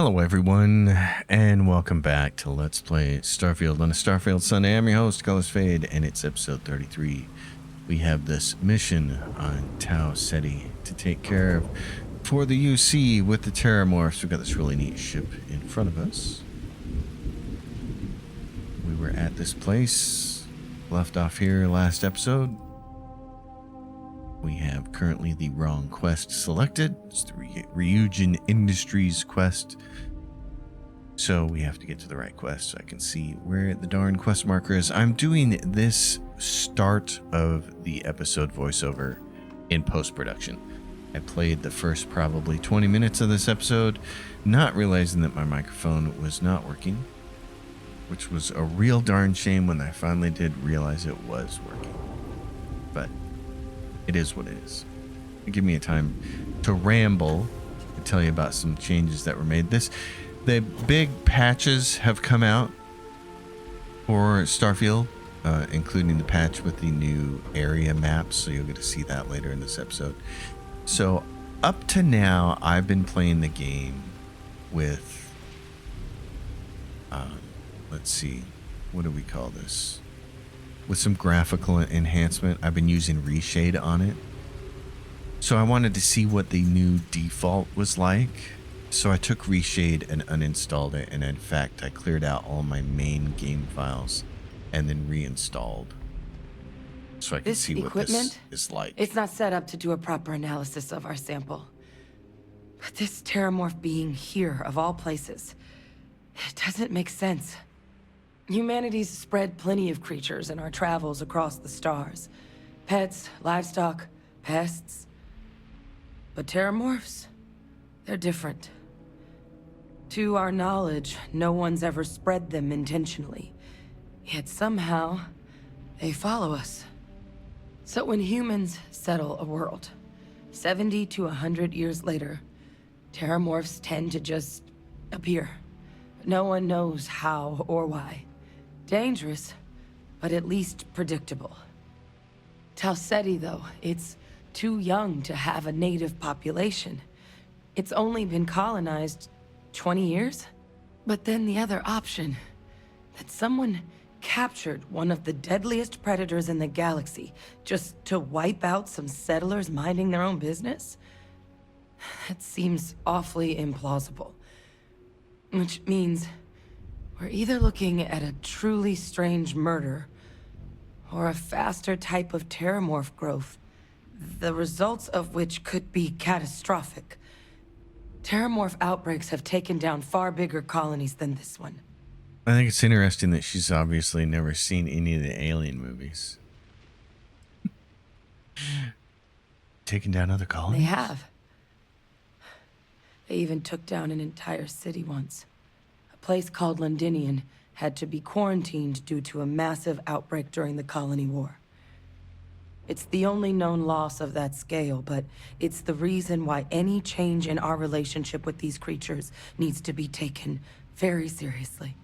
Hello everyone, and welcome back to Let's Play Starfield on a Starfield Sunday. I'm your host, Colors Fade, and it's episode 33. We have this mission on Tau Ceti to take care of for the UC with the Terramorphs. We've got this really neat ship in front of us. We were at this place, left off here last episode. We have currently the wrong quest selected. It's the Ryujin Industries quest. So we have to get to the right quest so I can see where the darn quest marker is. I'm doing this start of the episode voiceover in post-production. I played the first probably 20 minutes of this episode, not realizing that my microphone was not working, which was a real darn shame when I finally did realize it was working. But it is what it is. Give me a time to ramble and tell you about some changes that were made. The big patches have come out for Starfield, including the patch with the new area maps, so you'll get to see that later in this episode. So up to now, I've been playing the game with, let's see, what do we call this? With some graphical enhancement. I've been using reshade on it. So I wanted to see what the new default was like. So I took reshade and uninstalled it, and in fact I cleared out all my main game files and then reinstalled so I can see what this is like. It's not set up to do a proper analysis of our sample. But this Terramorph being here of all places, it doesn't make sense. Humanity's spread plenty of creatures in our travels across the stars. Pets, livestock, pests. But Terramorphs, they're different. To our knowledge, no one's ever spread them intentionally. Yet somehow, they follow us. So when humans settle a world, 70 to 100 years later, Terramorphs tend to just appear. No one knows how or why. Dangerous, but at least predictable. Tau Ceti, though, it's too young to have a native population. It's only been colonized 20 years? But then the other option, that someone captured one of the deadliest predators in the galaxy just to wipe out some settlers minding their own business? That seems awfully implausible. Which means we're either looking at a truly strange murder or a faster type of Terramorph growth, the results of which could be catastrophic. Terramorph outbreaks have taken down far bigger colonies than this one. I think it's interesting that she's obviously never seen any of the Alien movies. Taking down other colonies? They have. They even took down an entire city once. A place called Londinian had to be quarantined due to a massive outbreak during the Colony War. It's the only known loss of that scale, but it's the reason why any change in our relationship with these creatures needs to be taken very seriously.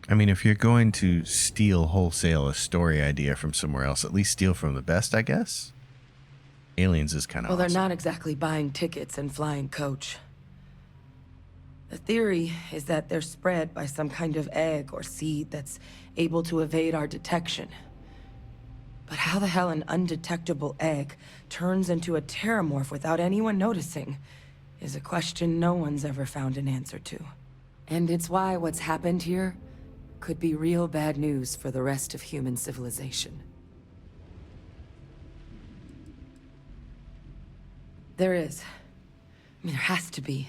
I mean, if you're going to steal wholesale a story idea from somewhere else, at least steal from the best, I guess. Aliens is kind of Well, awesome. they're not exactly buying tickets and flying coach. The theory is that they're spread by some kind of egg or seed that's able to evade our detection. But how the hell an undetectable egg turns into a Terramorph without anyone noticing is a question no one's ever found an answer to. And it's why what's happened here could be real bad news for the rest of human civilization. There is. I mean, there has to be.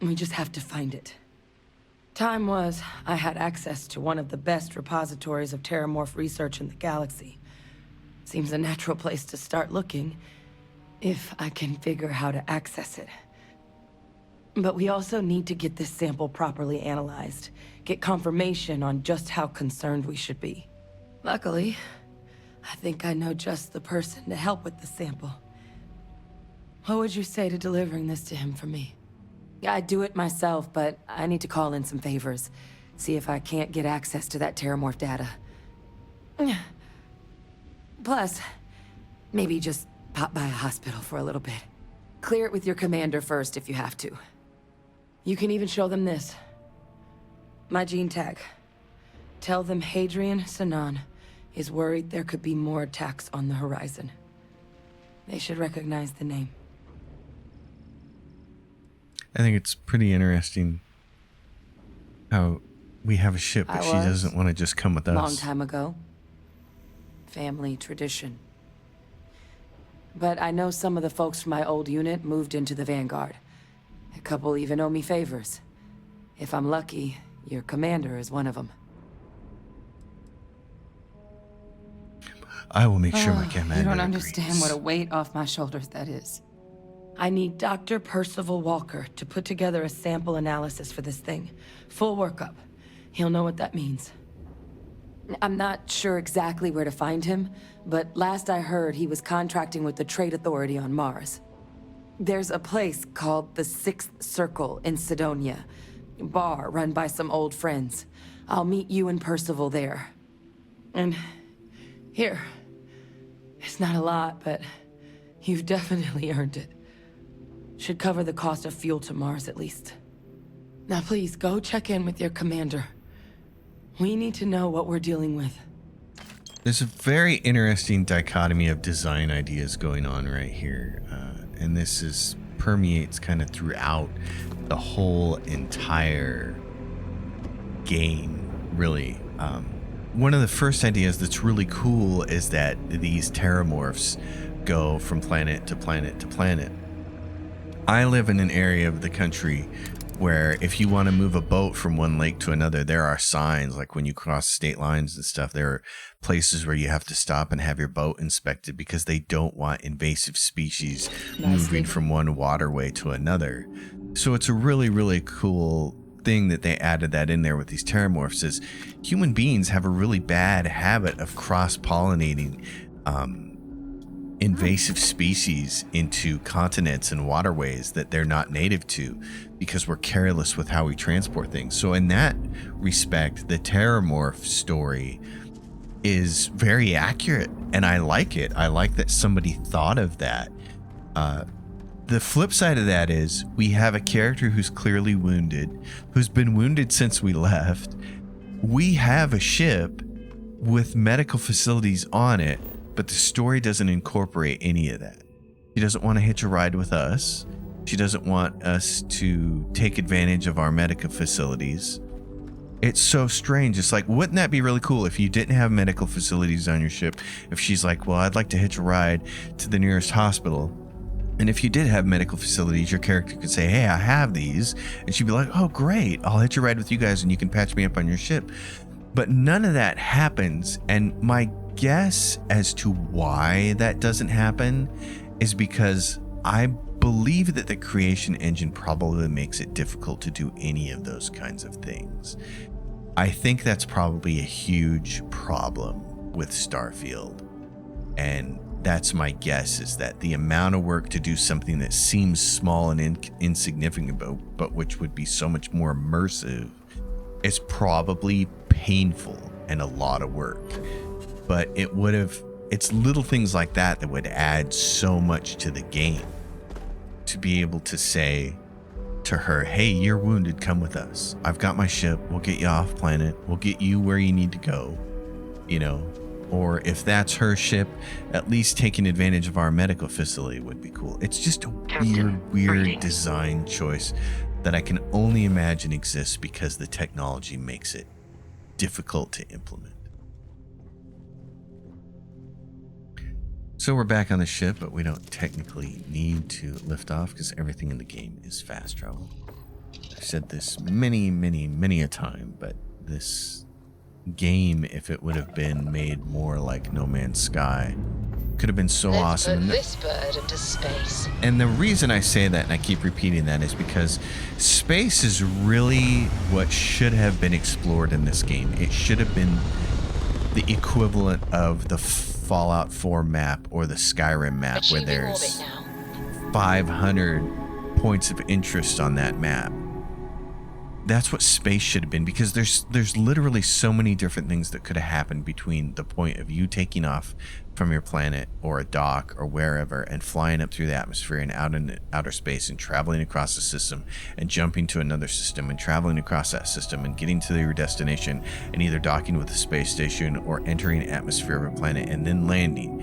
We just have to find it. Time was, I had access to one of the best repositories of Terramorph research in the galaxy. Seems a natural place to start looking, if I can figure how to access it. But we also need to get this sample properly analyzed, get confirmation on just how concerned we should be. Luckily, I think I know just the person to help with the sample. What would you say to delivering this to him for me? I'd do it myself, but I need to call in some favors. See if I can't get access to that Terramorph data. Plus, maybe just pop by a hospital for a little bit. Clear it with your commander first if you have to. You can even show them this. My gene tag. Tell them Hadrian Sanan is worried there could be more attacks on the horizon. They should recognize the name. I think it's pretty interesting how we have a ship, but she doesn't want to just come with us. Long time ago. Family tradition. But I know some of the folks from my old unit moved into the Vanguard. A couple even owe me favors. If I'm lucky, your commander is one of them. I will make sure my commander You don't agrees. understand what a weight off my shoulders that is. I need Dr. Percival Walker to put together a sample analysis for this thing. Full workup. He'll know what that means. I'm not sure exactly where to find him, but last I heard he was contracting with the Trade Authority on Mars. There's a place called the Sixth Circle in Sidonia. Bar run by some old friends. I'll meet you and Percival there. And here. It's not a lot, but you've definitely earned it. Should cover the cost of fuel to Mars at least. Now please, go check in with your commander. We need to know what we're dealing with. There's a very interesting dichotomy of design ideas going on right here. And this permeates kind of throughout the whole entire game, really. One of the first ideas that's really cool is that these terramorphs go from planet to planet to planet. I live in an area of the country where if you want to move a boat from one lake to another, there are signs, like when you cross state lines and stuff, there are places where you have to stop and have your boat inspected because they don't want invasive species moving from one waterway to another. So it's a really, really cool thing that they added that in there with these terramorphs. Is human beings have a really bad habit of cross-pollinating invasive species into continents and waterways that they're not native to because we're careless with how we transport things. So in that respect, the terramorph story is very accurate, and I like it. I like that somebody thought of that. The flip side of that is we have a character who's clearly wounded, who's been wounded since we left. We have a ship with medical facilities on it, but the story doesn't incorporate any of that. She doesn't want to hitch a ride with us. She doesn't want us to take advantage of our medical facilities. It's so strange. It's like, wouldn't that be really cool if you didn't have medical facilities on your ship? If she's like, well, I'd like to hitch a ride to the nearest hospital. And if you did have medical facilities, your character could say, hey, I have these. And she'd be like, oh, great. I'll hitch a ride with you guys and you can patch me up on your ship. But none of that happens. And my guess as to why that doesn't happen is because I believe that the creation engine probably makes it difficult to do any of those kinds of things. I think that's probably a huge problem with Starfield. And that's my guess, is that the amount of work to do something that seems small and insignificant, but which would be so much more immersive, is probably painful and a lot of work. But it's little things like that that would add so much to the game. To be able to say to her, hey, you're wounded, come with us. I've got my ship. We'll get you off planet. We'll get you where you need to go, Or if that's her ship, at least taking advantage of our medical facility would be cool. It's just a weird design choice that I can only imagine exists because the technology makes it difficult to implement. So we're back on the ship, but we don't technically need to lift off because everything in the game is fast travel. I've said this many a time, but this game, if it would have been made more like No Man's Sky, could have been so awesome. Let's put this bird into space. And the reason I say that, and I keep repeating that, is because space is really what should have been explored in this game. It should have been the equivalent of the Fallout 4 map or the Skyrim map, where there's 500 points of interest on that map. That's what space should have been, because there's literally so many different things that could have happened between the point of you taking off from your planet or a dock or wherever and flying up through the atmosphere and out in outer space and traveling across the system and jumping to another system and traveling across that system and getting to your destination and either docking with a space station or entering the atmosphere of a planet and then landing.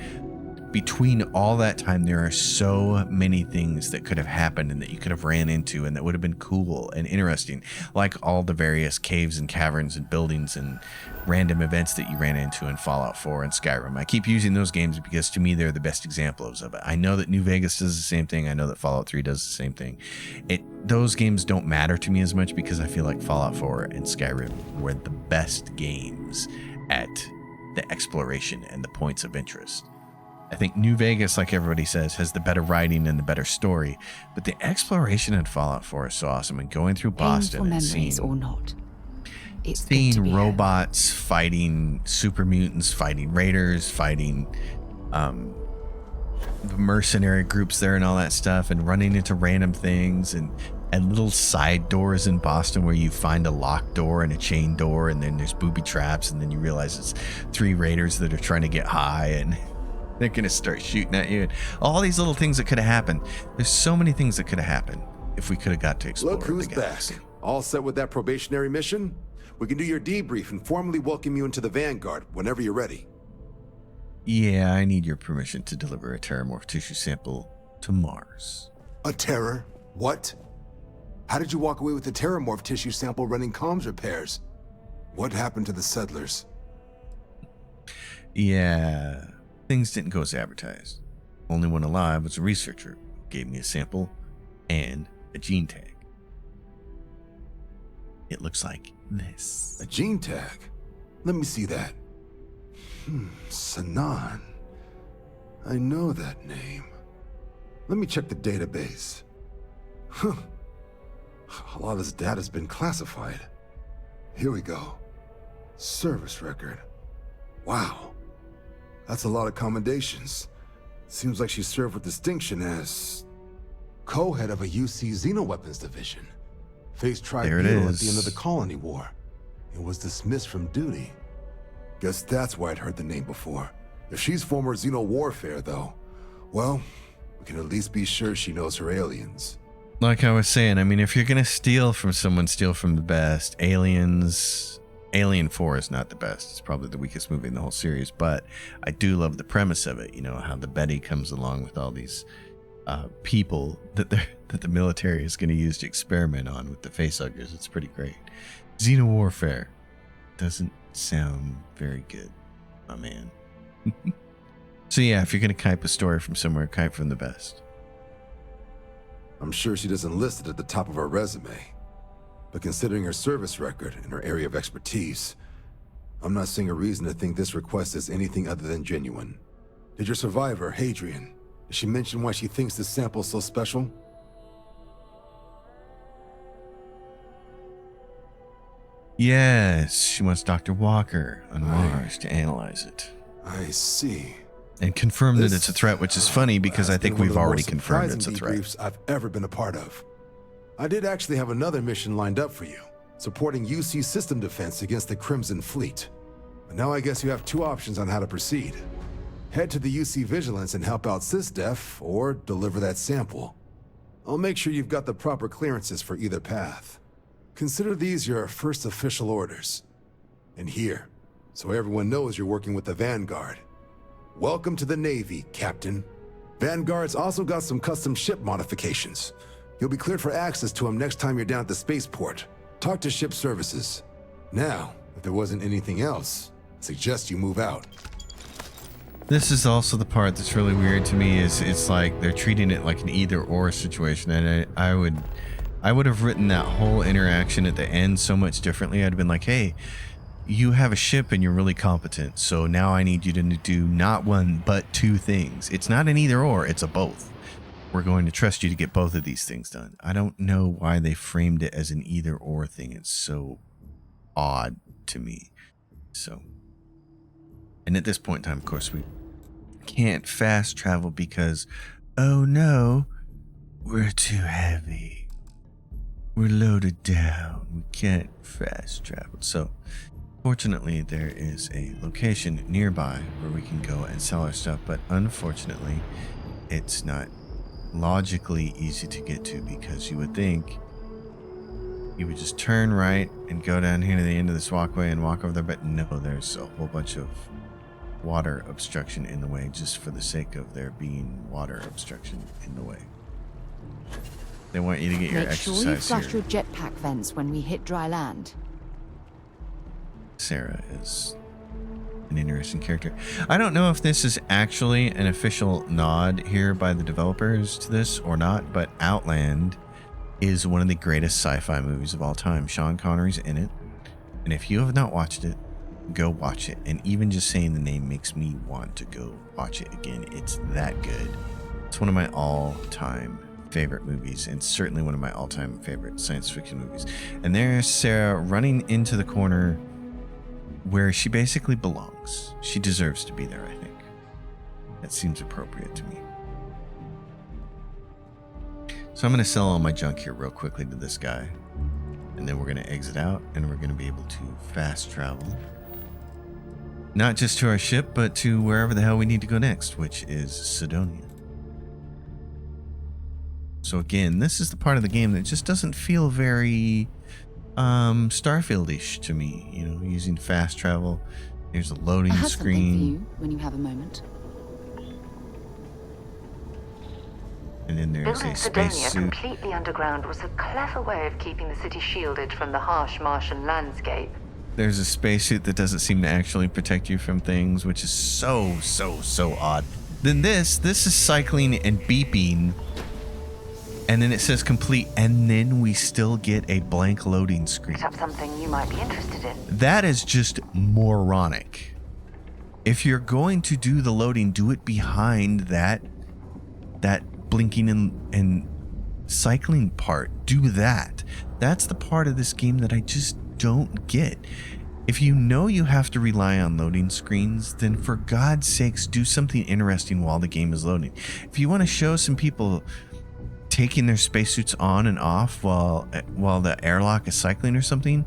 Between all that time, there are so many things that could have happened and that you could have ran into and that would have been cool and interesting, like all the various caves and caverns and buildings and random events that you ran into in Fallout 4 and Skyrim. I keep using those games because to me they're the best examples of it. I know that New Vegas does the same thing. I know that Fallout 3 does the same thing. Those games don't matter to me as much because I feel like Fallout 4 and Skyrim were the best games at the exploration and the points of interest. I think New Vegas, like everybody says, has the better writing and the better story, but the exploration in Fallout 4 is so awesome. And going through Boston and seeing or not, it's good to be robots fighting super mutants, fighting raiders, fighting the mercenary groups there and all that stuff, and running into random things and little side doors in Boston where you find a locked door and a chain door, and then there's booby traps, and then you realize it's 3 raiders that are trying to get high and they're going to start shooting at you. And all these little things that could have happened. There's so many things that could have happened if we could have got to explore. Look who's back. All set with that probationary mission? We can do your debrief and formally welcome you into the Vanguard whenever you're ready. Yeah, I need your permission to deliver a terramorph tissue sample to Mars. A terror? What? How did you walk away with the terramorph tissue sample running comms repairs? What happened to the settlers? Yeah, things didn't go as advertised. Only one alive was a researcher who gave me a sample and a gene tag. It looks like this. A gene tag? Let me see that. Sanan. I know that name. Let me check the database. Huh. A lot of this data's been classified. Here we go. Service record. Wow. That's a lot of commendations. Seems like she served with distinction as co-head of a UC Xenoweapons division. Faced tribunal at the end of the Colony War. And was dismissed from duty. Guess that's why I'd heard the name before. If she's former Xeno warfare, though, well, we can at least be sure she knows her aliens. Like I was saying, I mean, if you're going to steal from someone, steal from the best. Aliens... Alien 4 is not the best. It's probably the weakest movie in the whole series, but I do love the premise of it. You know, how the Betty comes along with all these people that the military is going to use to experiment on with the facehuggers. It's pretty great. Xeno warfare doesn't sound very good, my man. So yeah, if you're going to kite a story from somewhere, kite from the best. I'm sure she doesn't list it at the top of her resume. But considering her service record and her area of expertise, I'm not seeing a reason to think this request is anything other than genuine. Did your survivor, Hadrian, did she mention why she thinks this sample is so special? Yes, she wants Dr. Walker on Mars to analyze it. I see. And confirm that it's a threat, which is funny because I think we've already confirmed it's a threat. Debriefs I've ever been a part of. I did actually have another mission lined up for you, supporting UC system defense against the Crimson Fleet. But now I guess you have 2 options on how to proceed. Head to the UC Vigilance and help out SysDef, or deliver that sample. I'll make sure you've got the proper clearances for either path. Consider these your first official orders. And here, so everyone knows you're working with the Vanguard. Welcome to the Navy, Captain. Vanguard's also got some custom ship modifications. You'll be cleared for access to them next time you're down at the spaceport. Talk to ship services. Now, if there wasn't anything else, I suggest you move out. This is also the part that's really weird to me. Is it's like they're treating it like an either-or situation, and I would have written that whole interaction at the end so much differently. I'd have been like, hey, you have a ship and you're really competent, so now I need you to do not 1 but 2 things. It's not an either-or, it's a both. We're going to trust you to get both of these things done. I don't know why they framed it as an either-or thing. It's so odd to me. So, and at this point in time, of course, we can't fast travel because, oh no, we're too heavy. We're loaded down. We can't fast travel. So, fortunately, there is a location nearby where we can go and sell our stuff, but unfortunately, it's not logically easy to get to, because you would think you would just turn right and go down here to the end of this walkway and walk over there, but no, there's a whole bunch of water obstruction in the way, just for the sake of there being water obstruction in the way. They want you to get your Make sure you exercise flush here. your jetpack vents when we hit dry land. Sarah is an interesting character. I don't know if this is actually an official nod here by the developers to this or not, but Outland is one of the greatest sci-fi movies of all time. Sean Connery's in it, and if you have not watched it, go watch it. And even just saying the name makes me want to go watch it again. It's that good. It's one of my all-time favorite movies, and certainly one of my all-time favorite science fiction movies. And there's Sarah running into the corner where she basically belongs. She deserves to be there, I think. That seems appropriate to me. So I'm going to sell all my junk here real quickly to this guy, and then we're going to exit out, and we're going to be able to fast travel. Not just to our ship, but to wherever the hell we need to go next, which is Sidonia. So again, this is the part of the game that just doesn't feel very Starfield-ish to me. You know, using fast travel. There's a loading I have something for screen. you when you have a moment. And then there's Building a Sidonia spacesuit. completely underground was a clever way of keeping the city shielded from the harsh Martian landscape. There's a spacesuit that doesn't seem to actually protect you from things, which is so odd. Then this is cycling and beeping. And then it says complete, and then we still get a blank loading screen. Picked up something you might be interested in. That is just moronic. If you're going to do the loading, do it behind that blinking and cycling part. Do that. That's the part of this game that I just don't get. If you know you have to rely on loading screens, then for God's sakes, do something interesting while the game is loading. If you want to show some people taking their spacesuits on and off while the airlock is cycling or something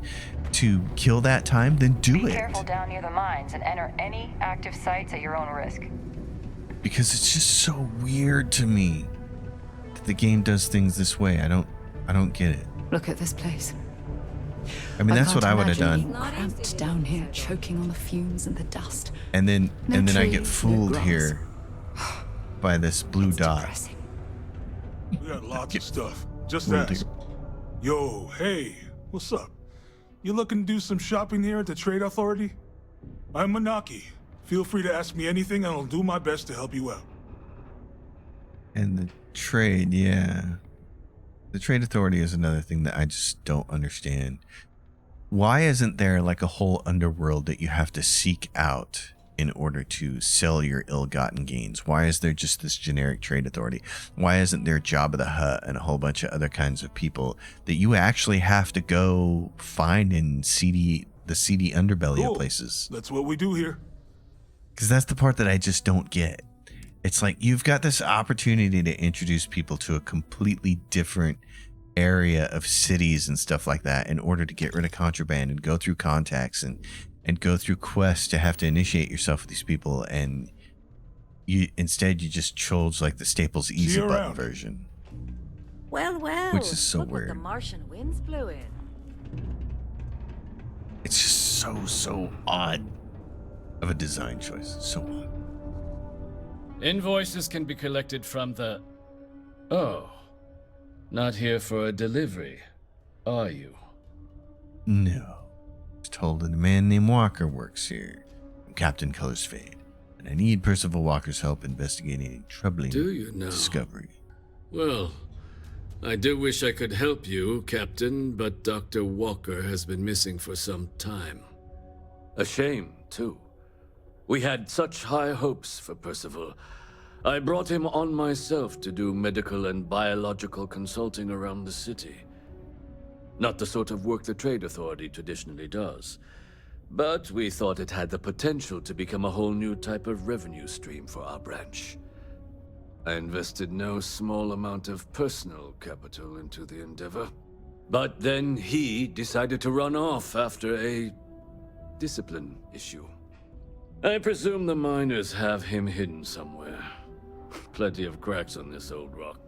to kill that time, then do Be it. careful down near the mines and enter any active sites at your own risk. Because it's just so weird to me that the game does things this way. I don't get it. Look at this place. I mean, that's can't what I would have imagine done. being cramped down here, choking on the fumes and the dust. And then No I trees, get no fooled grass. here by this blue It's dot. depressing. We got lots of stuff. Just Will ask. do. Yo, hey, what's up? You looking to do some shopping here at the Trade Authority? I'm Manaki. Feel free to ask me anything and I'll do my best to help you out. And the trade, yeah. The Trade Authority is another thing that I just don't understand. Why isn't there like a whole underworld that you have to seek out in order to sell your ill-gotten gains? Why is there just this generic Trade Authority? Why isn't there Jabba the Hutt and a whole bunch of other kinds of people that you actually have to go find in the seedy underbelly Cool. of places? That's what we do here. Because that's the part that I just don't get. It's like you've got this opportunity to introduce people to a completely different area of cities and stuff like that in order to get rid of contraband and go through contacts and go through quests to have to initiate yourself with these people, and you just chose like the Staples Easy you Button around. version. Well, Which is so look what weird. the Martian winds blew in. It's just so odd of a design choice. So odd. Invoices can be collected from the... Oh. Not here for a delivery, are you? No. I was told that a man named Walker works here. I'm Captain Colors Fade, and I need Percival Walker's help investigating a troubling Do you now? discovery. Well, I do wish I could help you, Captain, but Dr. Walker has been missing for some time. A shame, too. We had such high hopes for Percival. I brought him on myself to do medical and biological consulting around the city. Not the sort of work the Trade Authority traditionally does, but we thought it had the potential to become a whole new type of revenue stream for our branch. I invested no small amount of personal capital into the endeavor. But then he decided to run off after a discipline issue. I presume the miners have him hidden somewhere. Plenty of cracks on this old rock.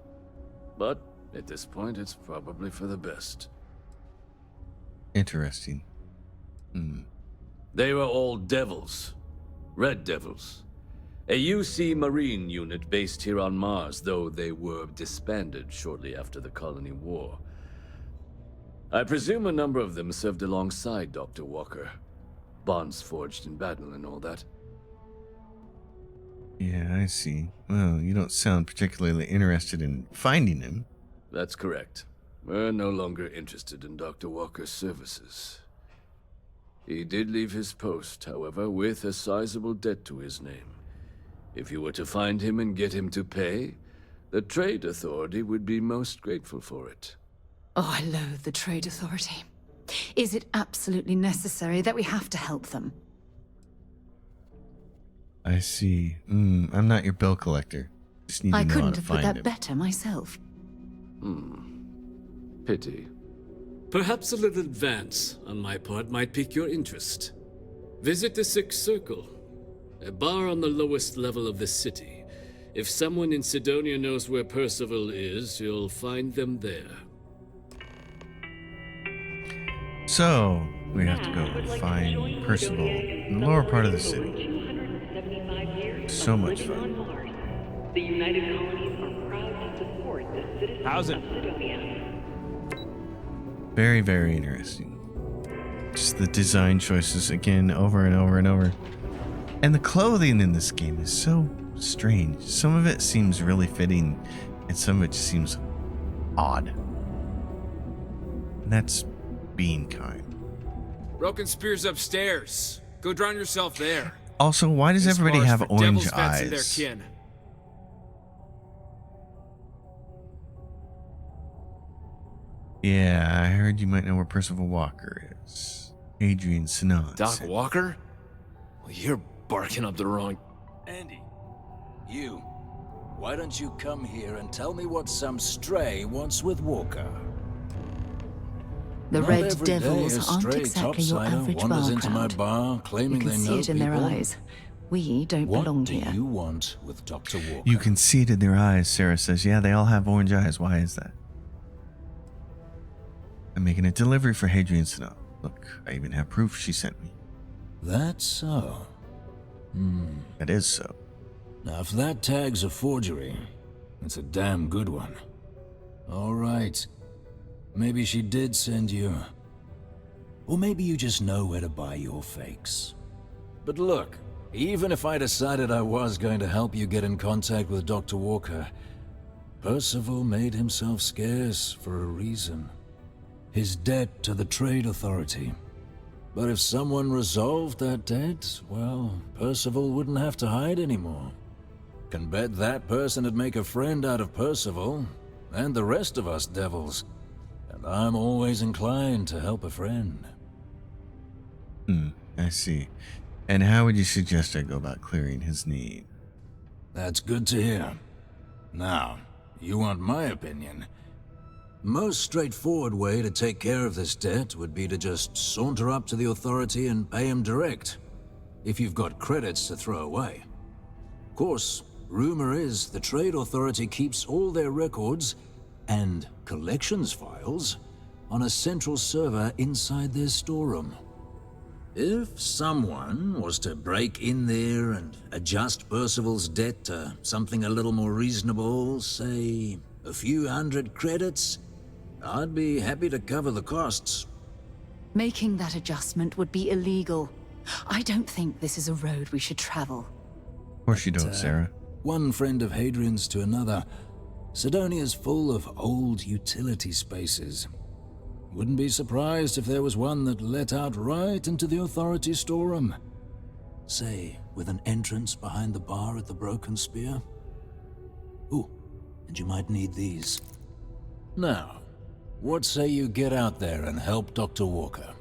But at this point, it's probably for the best. Interesting. They were all devils. Red Devils. A UC Marine unit based here on Mars, though they were disbanded shortly after the Colony War. I presume a number of them served alongside Dr. Walker. Bonds forged in battle and all that. Yeah, I see. Well, you don't sound particularly interested in finding him. That's correct. We're no longer interested in Dr. Walker's services. He did leave his post, however, with a sizable debt to his name. If you were to find him and get him to pay, the Trade Authority would be most grateful for it. Oh, I loathe the Trade Authority. Is it absolutely necessary that we have to help them? I see. I'm not your bill collector. Just need to I know how couldn't to have put find that him. better myself. Pity. Perhaps a little advance on my part might pique your interest. Visit the Sixth Circle, a bar on the lowest level of the city. If someone in Sidonia knows where Percival is, you'll find them there. So, we have to go find Percival in the lower part of the city. So much fun. The United Colonies are proud to support the citizens How's it? of Sidonia. Very, very interesting. Just the design choices again, over and over and over. And the clothing in this game is so strange. Some of it seems really fitting, and some of it just seems odd. And that's being kind. Broken Spear's upstairs. Go drown yourself there. Also, why does This everybody bar's have for orange devils, vets, and their eyes? kin. Yeah, I heard you might know where Percival Walker is. Adrian Sinat. Doc Walker? Well, you're barking up the wrong... Andy, you. Why don't you come here and tell me what some stray wants with Walker? The Not Red every day Devils a aren't stray exactly your topsider average wanders bar into my crowd. bar You claiming can they see know it in their people. eyes. We don't belong here. What do you want with Dr. Walker? You can see it in their eyes, Sarah says. Yeah, they all have orange eyes. Why is that? I'm making a delivery for Hadrian Sinat. Look, I even have proof she sent me. That's so. That is so. Now, if that tag's a forgery, it's a damn good one. All right. Maybe she did send you. Or maybe you just know where to buy your fakes. But look, even if I decided I was going to help you get in contact with Dr. Walker, Percival made himself scarce for a reason. His debt to the Trade Authority. But if someone resolved that debt, well, Percival wouldn't have to hide anymore. Can bet that person would make a friend out of Percival, and the rest of us devils. And I'm always inclined to help a friend. I see. And how would you suggest I go about clearing his need? That's good to hear. Now, you want my opinion? Most straightforward way to take care of this debt would be to just saunter up to the authority and pay him direct, if you've got credits to throw away. Of course, rumor is the Trade Authority keeps all their records and collections files on a central server inside their storeroom. If someone was to break in there and adjust Percival's debt to something a little more reasonable, say a few hundred credits, I'd be happy to cover the costs. Making that adjustment would be illegal. I don't think this is a road we should travel. Of course you don't, Sarah. One friend of Hadrian's to another. Sidonia's full of old utility spaces. Wouldn't be surprised if there was one that let out right into the authority storeroom. Say, with an entrance behind the bar at the Broken Spear. Ooh, and you might need these. Now, what say you get out there and help Dr. Walker?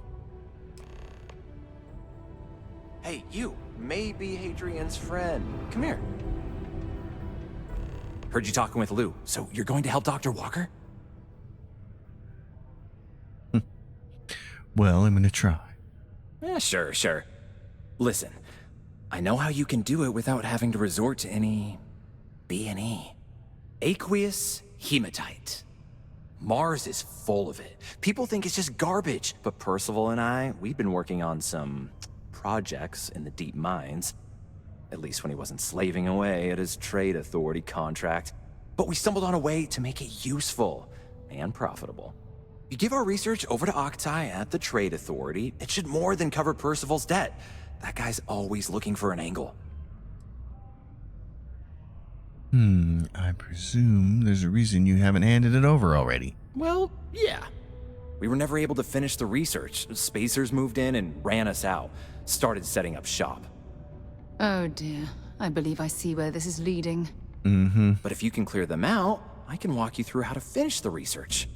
Hey, you may be Hadrian's friend. Come here. Heard you talking with Lou, so you're going to help Dr. Walker? Well, I'm gonna try. Yeah, sure. Listen, I know how you can do it without having to resort to any B&E. Aqueous hematite. Mars is full of it. People think it's just garbage, but Percival and I, we've been working on some projects in the deep mines. At least when he wasn't slaving away at his trade authority contract. But we stumbled on a way to make it useful and profitable. You give our research over to Octai at the trade authority, it should more than cover Percival's debt. That guy's always looking for an angle. I presume there's a reason you haven't handed it over already. Well, yeah. We were never able to finish the research. Spacers moved in and ran us out. Started setting up shop. Oh dear. I believe I see where this is leading. But if you can clear them out, I can walk you through how to finish the research.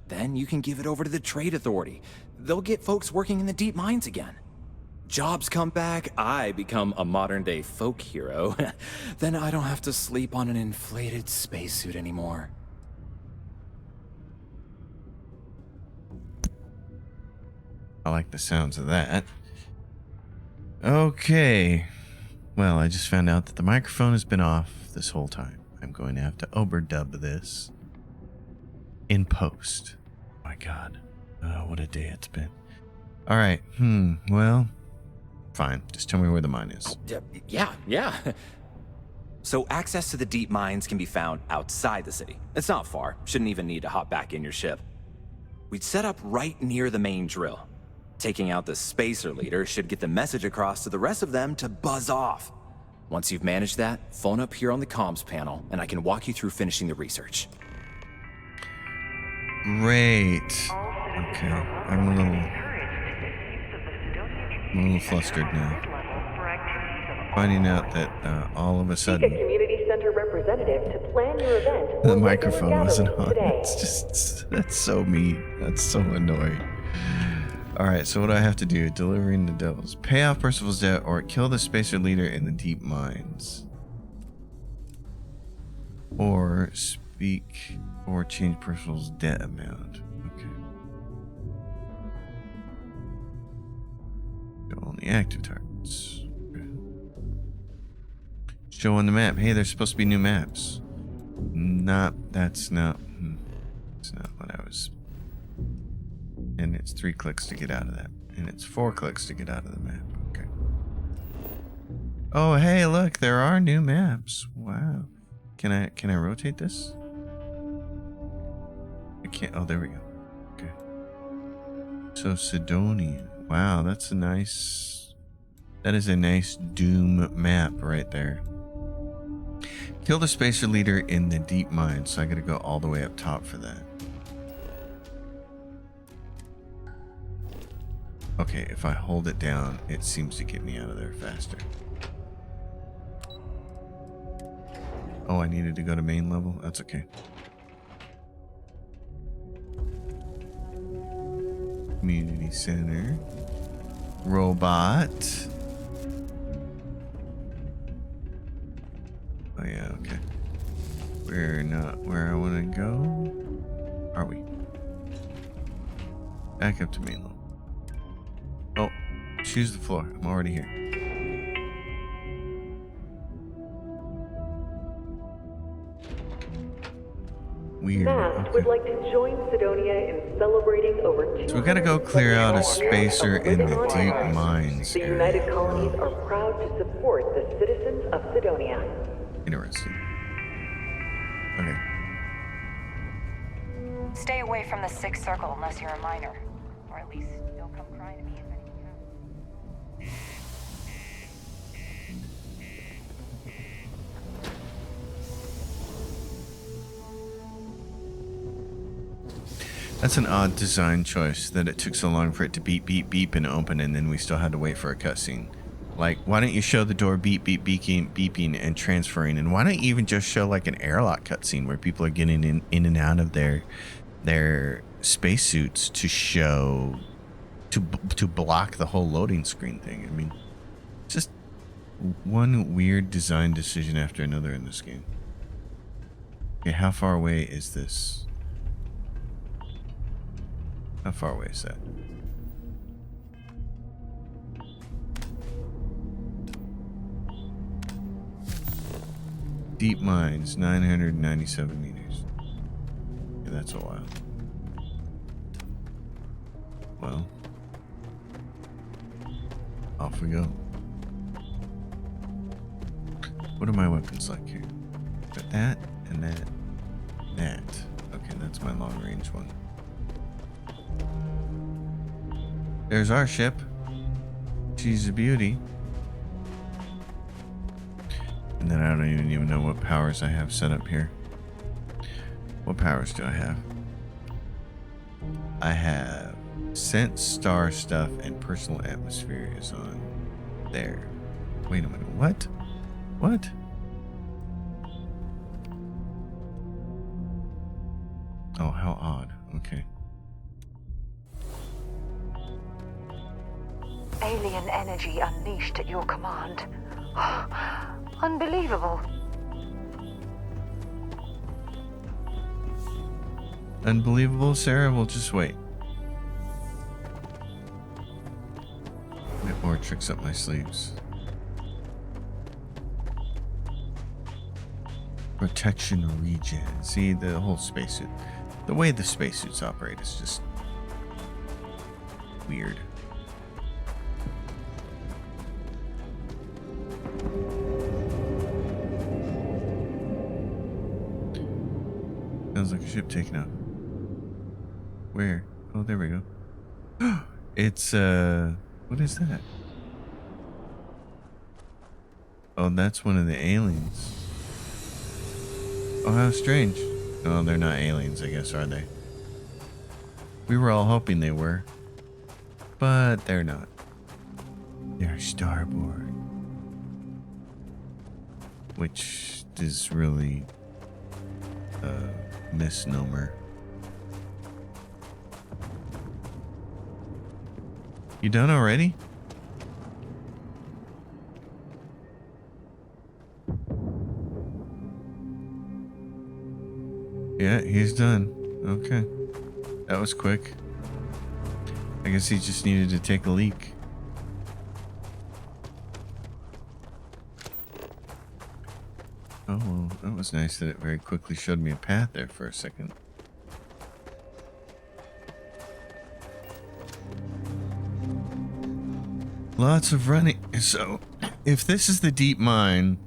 Then you can give it over to the trade authority. They'll get folks working in the deep mines again. Jobs come back, I become a modern-day folk hero. Then I don't have to sleep on an inflated spacesuit anymore. I like the sounds of that. Okay. Well, I just found out that the microphone has been off this whole time. I'm going to have to overdub this in post. My God. Oh, what a day it's been. All right. Well, fine. Just tell me where the mine is. Yeah. So access to the deep mines can be found outside the city. It's not far. Shouldn't even need to hop back in your ship. We'd set up right near the main drill. Taking out the spacer leader should get the message across to the rest of them to buzz off. Once you've managed that, phone up here on the comms panel, and I can walk you through finishing the research. Great. Okay. I'm a little flustered now. Finding out that all of a sudden community center representative to plan your event. the microphone wasn't on. It's just, that's so mean. That's so annoying. Alright, so what do I have to do? Delivering the devils. Pay off Percival's debt or kill the spacer leader in the deep mines. Or speak or change Percival's debt amount. Okay. Show only active targets. Okay. Show on the map. Hey, there's supposed to be new maps. That's not what I was. And it's 3 clicks to get out of that. And it's 4 clicks to get out of the map. Okay. Oh, hey, look, there are new maps. Wow. Can I rotate this? I can't. Oh, there we go. Okay. So Sidonia. Wow, that is a nice Doom map right there. Kill the spacer leader in the deep mine. So I gotta go all the way up top for that. Okay, if I hold it down, it seems to get me out of there faster. Oh, I needed to go to main level? That's okay. Community center. Robot. Oh yeah, okay. We're not where I want to go. Are we? Back up to main level. Oh, choose the floor. I'm already here. Weird. Fast would like to join Sidonia in celebrating over 200. So we gotta go clear out a spacer in the deep mines The area. United Colonies are proud to support the citizens of Sidonia. Interesting. Okay. Stay away from the Sixth Circle unless you're a minor. Or at least don't come crying to me if anything happens. That's an odd design choice that it took so long for it to beep, beep, beep and open, and then we still had to wait for a cutscene. Like, why don't you show the door beep, beep, beeping and transferring? And why don't you even just show like an airlock cutscene where people are getting in and out of their spacesuits to show, to block the whole loading screen thing? I mean, just one weird design decision after another in this game. Okay, how far away is this? How far away is that? Deep mines, 997 meters. Yeah, that's a while. Well, off we go. What are my weapons like here? Got that and that. That. Okay, that's my long range one. There's our ship. She's a beauty. And then I don't even know what powers I have set up here. What powers do I have? I have sense, star stuff, and personal atmosphere is on there. Wait a minute. What? What? Oh, how odd. Okay. Alien energy unleashed at your command. Unbelievable. Unbelievable, Sarah. We'll just wait. Get more tricks up my sleeves. Protection regen. See, the whole spacesuit. The way the spacesuits operate is just weird. Sounds like a ship taking off. Where? Oh, there we go. It's, what is that? Oh, that's one of the aliens. Oh, how strange. Oh, they're not aliens, I guess, are they? We were all hoping they were. But they're not. They're starboard. Which is really a misnomer. You done already? Yeah, he's done. Okay. That was quick. I guess he just needed to take a leak. Oh, well, that was nice that it very quickly showed me a path there for a second. Lots of running. So, if this is the deep mine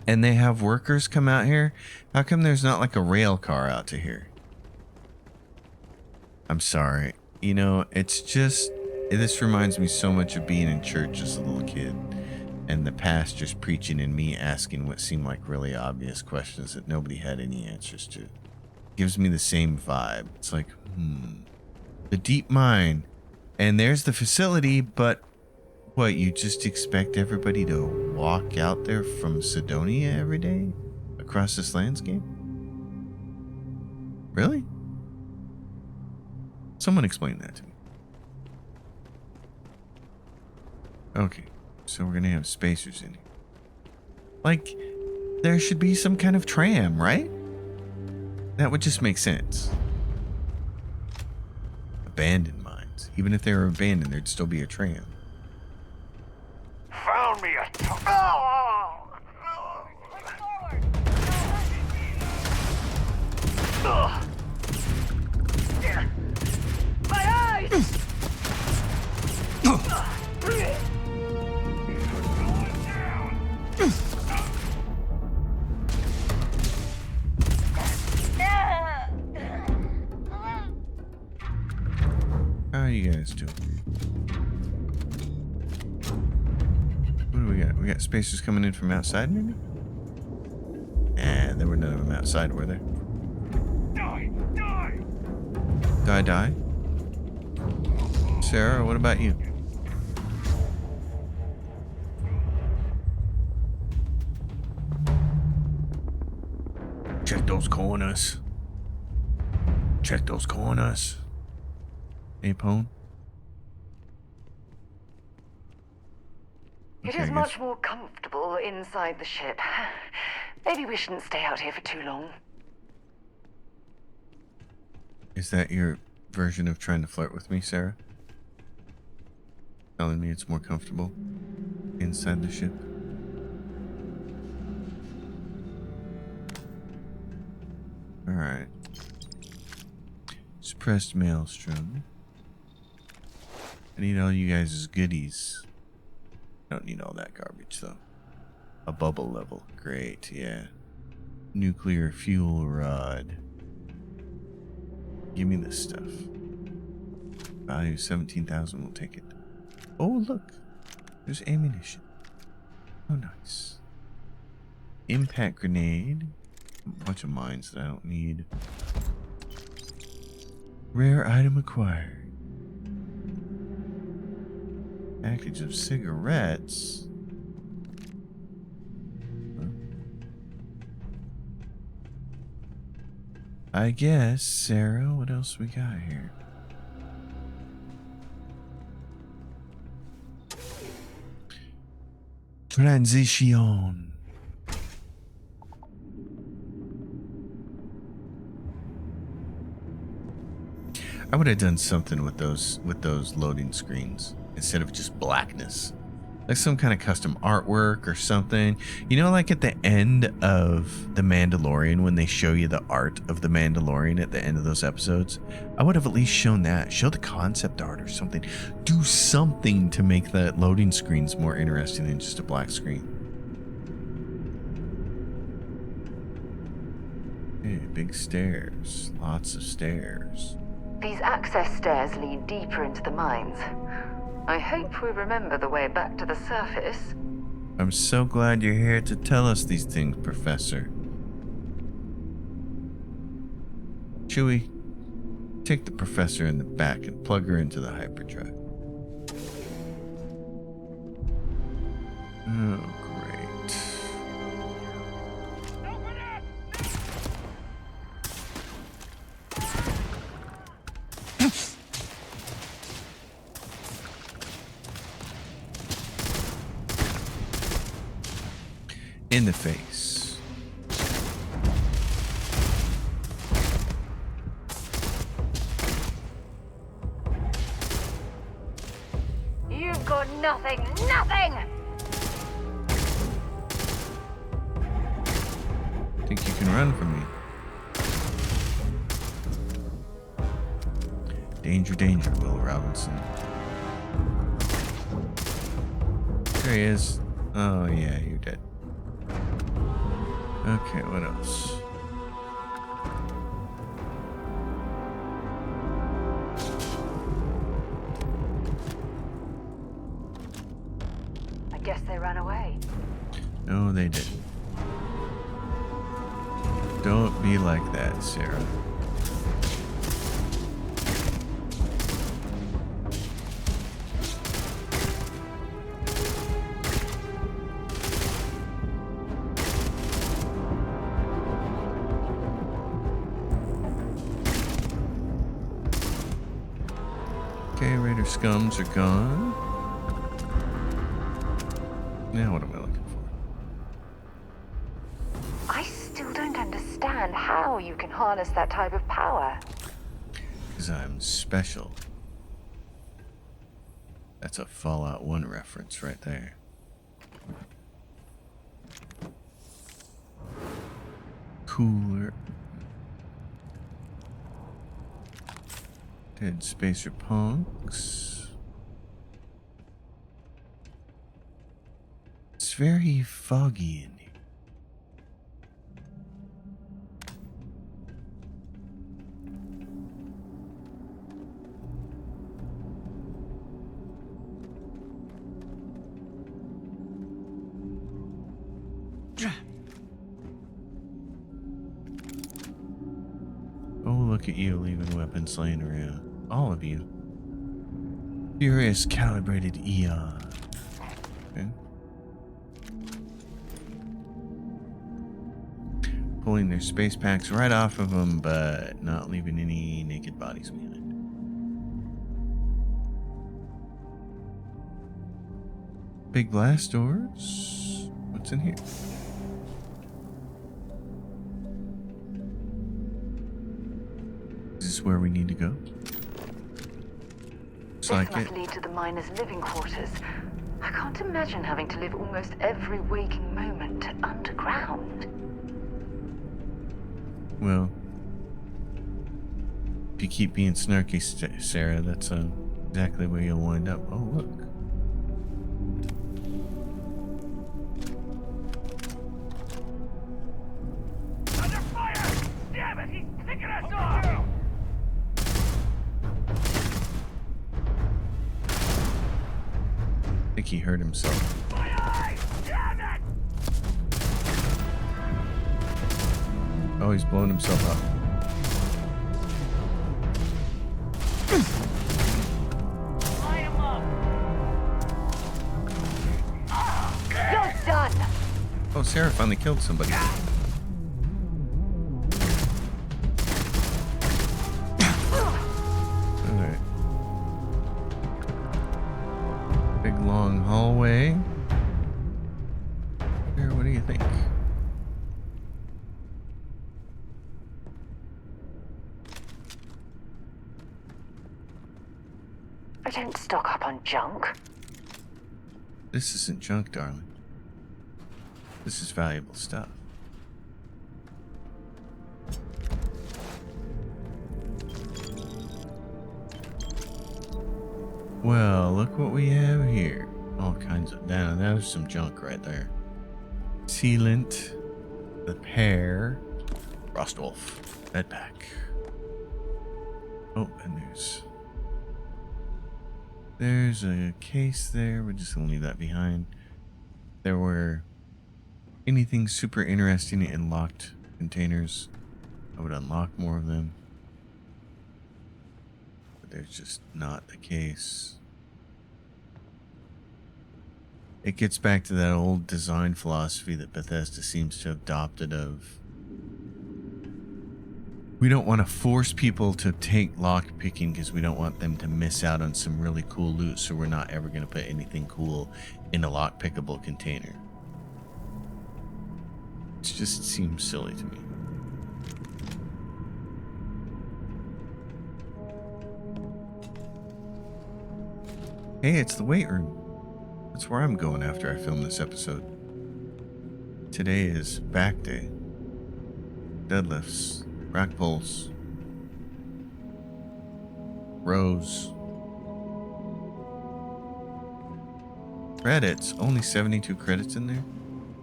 and they have workers come out here, how come there's not like a rail car out to here? I'm sorry. You know, it's just, this reminds me so much of being in church as a little kid and the pastors preaching and me asking what seemed like really obvious questions that nobody had any answers to. Gives me the same vibe. It's like, the deep mine, and there's the facility, but what, you just expect everybody to walk out there from Sidonia every day across this landscape? Really? Someone explain that to me. Okay, so we're gonna have spacers in here. Like, there should be some kind of tram, right? That would just make sense. Abandoned mines. Even if they were abandoned, there'd still be a tram. Found me a... My eyes! How are you guys doing? What do we got? We got spacers coming in from outside, maybe? Nah, there were none of them outside, were there? Die. Sarah, what about you? Check those corners. Check those corners. Hey, Pone? It is much more comfortable inside the ship. Maybe we shouldn't stay out here for too long. Is that your version of trying to flirt with me, Sarah? Telling me it's more comfortable inside the ship? Alright. Suppressed maelstrom. I need all you guys' goodies. Don't need all that garbage though. A bubble level. Great, yeah. Nuclear fuel rod. Give me this stuff. Value 17,000, we'll take it. Oh, look. There's ammunition. Oh, nice. Impact grenade. A bunch of mines that I don't need. Rare item acquired. Package of cigarettes. Huh? I guess, Sarah, what else we got here? Transition. I would have done something with those loading screens instead of just blackness. Like some kind of custom artwork or something. You know, like at the end of The Mandalorian, when they show you the art of The Mandalorian at the end of those episodes, I would have at least shown that. Show the concept art or something. Do something to make the loading screens more interesting than just a black screen. Hey, big stairs. Lots of stairs. These access stairs lead deeper into the mines. I hope we remember the way back to the surface. I'm so glad you're here to tell us these things, Professor. Chewie, take the professor in the back and plug her into the hyperdrive. Oh, great. In the face. You've got nothing, nothing! Think you can run from me? Danger, danger, Will Robinson. There he is. Oh yeah, you're dead. Okay, what else? I guess they ran away. No, they didn't. Don't be like that, Sarah. Okay, Raider scums are gone. Now what am I looking for? I still don't understand how you can harness that type of power. Because I'm special. That's a Fallout 1 reference right there. Cooler. Dead spacer punks. It's very foggy in here. Oh, look at you leaving weapons laying around. All of you. Furious calibrated Eon. Okay. Pulling their space packs right off of them, but not leaving any naked bodies behind. Big glass doors. What's in here? Is this where we need to go? Looks like This must it. lead to the miners' living quarters. I can't imagine having to live almost every waking moment underground. Well, you keep being snarky, Sarah, that's exactly where you'll wind up. Oh, look. Under fire! Damn it, he's picking us off! I think he hurt himself. My eye! Damn it! Oh, he's blowing himself up. Lie him up! Job done! Oh, Sarah finally killed somebody. Alright. Big long hallway. Sarah, what do you think? I don't stock up on junk. This isn't junk, darling. This is valuable stuff. Well, look what we have here. All kinds of... Now, there's some junk right there. Sealant. The pear. Frostwolf. Bedpack. Oh, and there's a case there. We're just gonna leave that behind. There were anything super interesting in locked containers, I would unlock more of them. But there's just not the case. It gets back to that old design philosophy that Bethesda seems to have adopted of, we don't want to force people to take lock picking because we don't want them to miss out on some really cool loot, so we're not ever going to put anything cool in a lock pickable container. It just seems silly to me. Hey, it's the weight room. That's where I'm going after I film this episode. Today is back day. Deadlifts, rack pulls, rows. Credits, only 72 credits in there?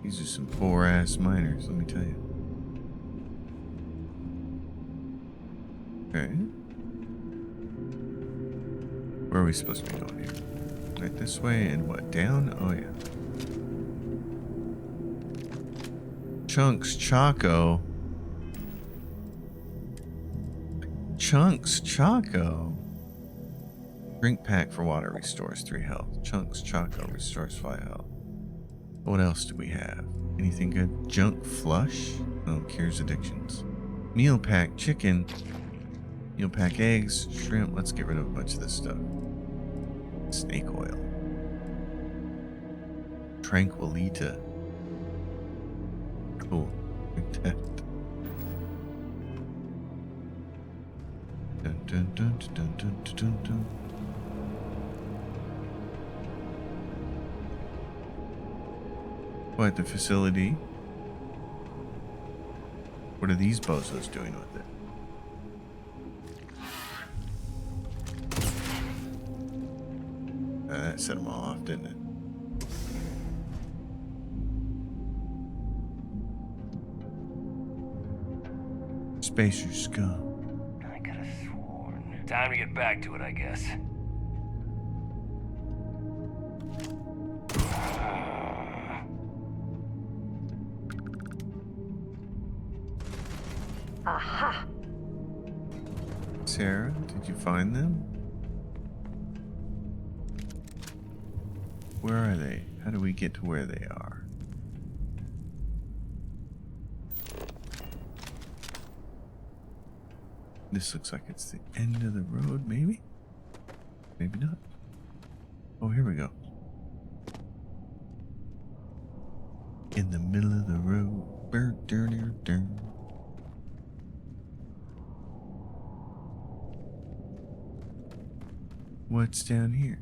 These are some poor ass miners, let me tell you. Okay. Where are we supposed to be going here? Right this way and what? Down? Oh yeah. Chunks Choco. Chunks Choco. Drink pack for water restores 3 health. Chunks Choco restores 5 health. What else do we have? Anything good? Junk Flush? Oh, cures addictions. Meal pack chicken. Meal pack eggs. Shrimp. Let's get rid of a bunch of this stuff. Snake oil. Tranquilita. Cool. Like that. Dun, dun, dun, dun, dun, dun, dun, dun. What, the facility? What are these bozos doing with it? That set them all off, didn't it? Spacer scum. I could have sworn. Time to get back to it, I guess. Aha! Sarah, did you find them? Where are they? How do we get to where they are? This looks like it's the end of the road, maybe? Maybe not. Oh, here we go. In the middle of the road. What's down here?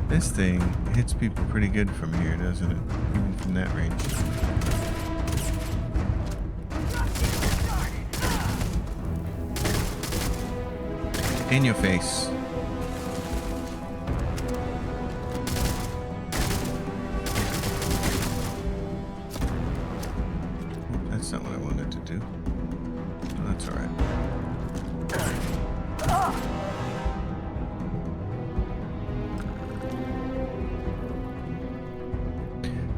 This This thing hits people pretty good from here, doesn't it? Even from that range. In your face. That's not what I wanted to do. Oh, that's all right.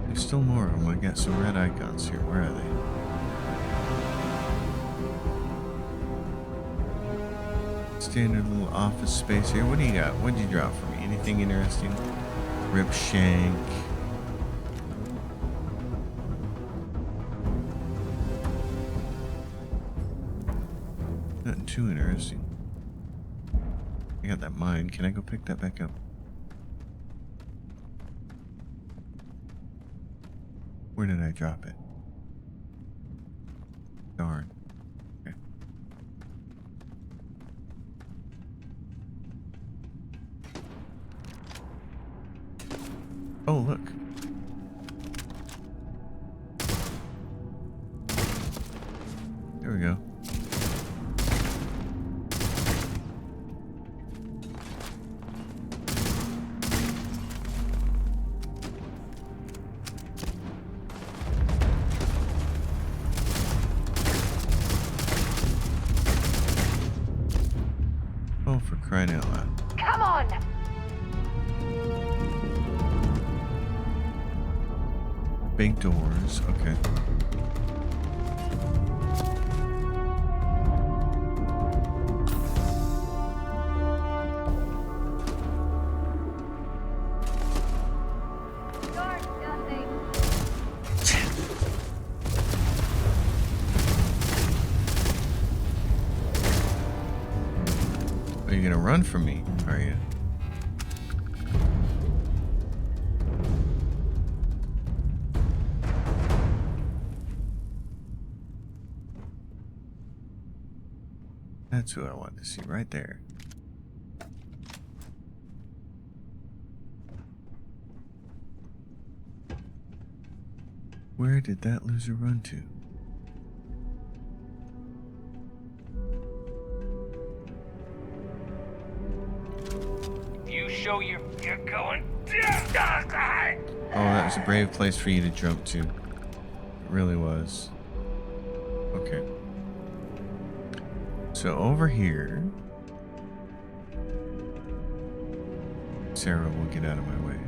There's still more of them. I got some red icons here. Where are they? Standard little office space here. What do you got? What did you drop for me? Anything interesting? Rip shank. Nothing too interesting. I got that mine. Can I go pick that back up? Where did I drop it? Darn. Okay. Oh, look. There we go. Oh, for crying out loud. Come on! Big doors. Okay. Are you gonna run from me? Are you? That's who I want to see right there. Where did that loser run to? You show you're going. Oh, that was a brave place for you to jump to. It really was. Okay. So over here, Sarah will get out of my way.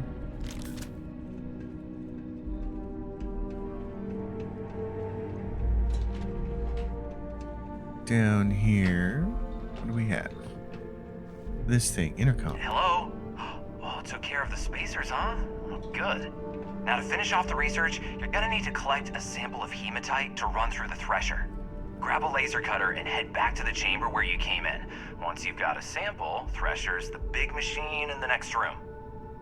Down here, what do we have? This thing, intercom. Hello? Oh, took care of the spacers, huh? Oh, good. Now to finish off the research, you're gonna need to collect a sample of hematite to run through the thresher. Grab a laser cutter and head back to the chamber where you came in. Once you've got a sample, Thresher's the big machine in the next room.